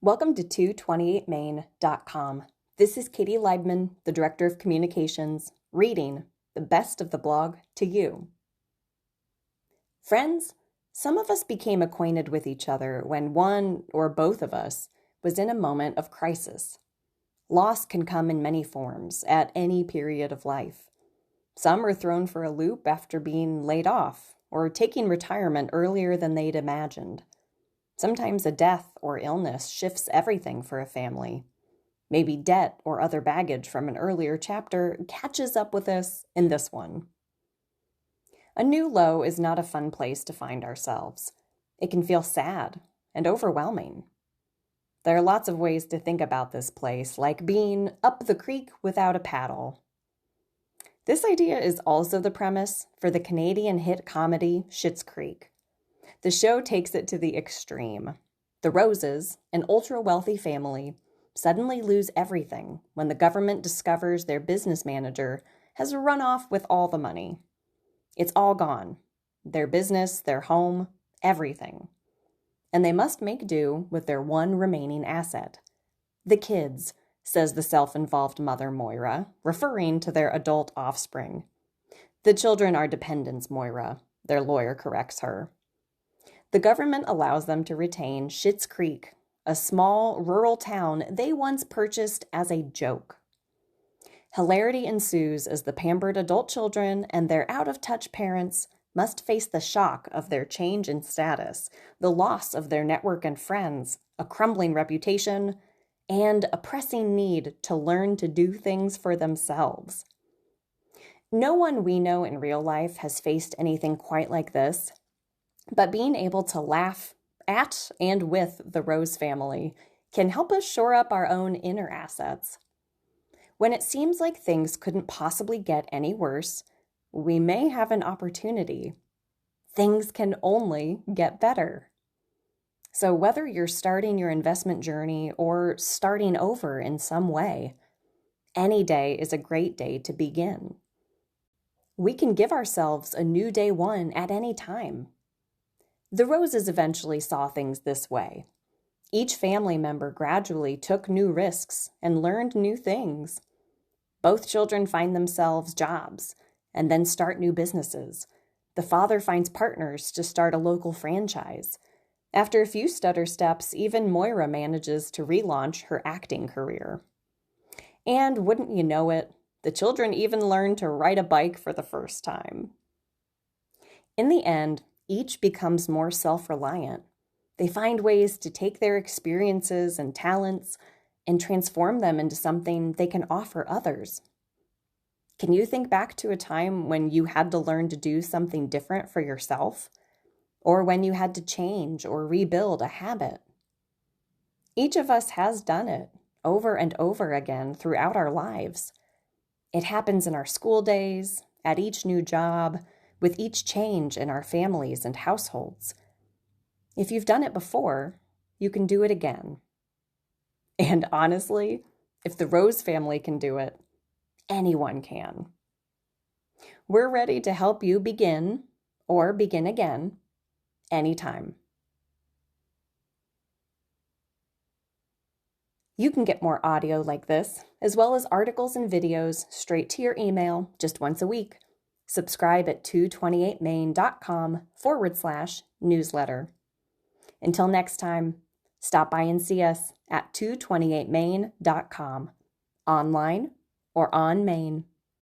Welcome to 228main.com. This is Katie Leibman, the Director of Communications, reading the best of the blog to you. Friends, some of us became acquainted with each other when one or both of us was in a moment of crisis. Loss can come in many forms at any period of life. Some are thrown for a loop after being laid off or taking retirement earlier than they'd imagined. Sometimes a death or illness shifts everything for a family. Maybe debt or other baggage from an earlier chapter catches up with us in this one. A new low is not a fun place to find ourselves. It can feel sad and overwhelming. There are lots of ways to think about this place, like being up the creek without a paddle. This idea is also the premise for the Canadian hit comedy Schitt's Creek. The show takes it to the extreme. The Roses, an ultra-wealthy family, suddenly lose everything when the government discovers their business manager has run off with all the money. It's all gone. Their business, their home, everything. And they must make do with their one remaining asset. The kids, says the self-involved mother Moira, referring to their adult offspring. The children are dependents, Moira, their lawyer corrects her. The government allows them to retain Schitt's Creek, a small rural town they once purchased as a joke. Hilarity ensues as the pampered adult children and their out-of-touch parents must face the shock of their change in status, the loss of their network and friends, a crumbling reputation, and a pressing need to learn to do things for themselves. No one we know in real life has faced anything quite like this. But being able to laugh at and with the Rose family can help us shore up our own inner assets. When it seems like things couldn't possibly get any worse, we may have an opportunity. Things can only get better. So whether you're starting your investment journey or starting over in some way, any day is a great day to begin. We can give ourselves a new day one at any time. The Roses eventually saw things this way. Each family member gradually took new risks and learned new things. Both children find themselves jobs and then start new businesses. The father finds partners to start a local franchise. After a few stutter steps, even Moira manages to relaunch her acting career. And wouldn't you know it, the children even learn to ride a bike for the first time. In the end, each becomes more self-reliant. They find ways to take their experiences and talents and transform them into something they can offer others. Can you think back to a time when you had to learn to do something different for yourself? Or when you had to change or rebuild a habit? Each of us has done it over and over again throughout our lives. It happens in our school days, at each new job, with each change in our families and households. If you've done it before, you can do it again. And honestly, if the Rose family can do it, anyone can. We're ready to help you begin or begin again anytime. You can get more audio like this, as well as articles and videos straight to your email just once a week. Subscribe at 228main.com/newsletter. Until next time, stop by and see us at 228main.com, online or on Main.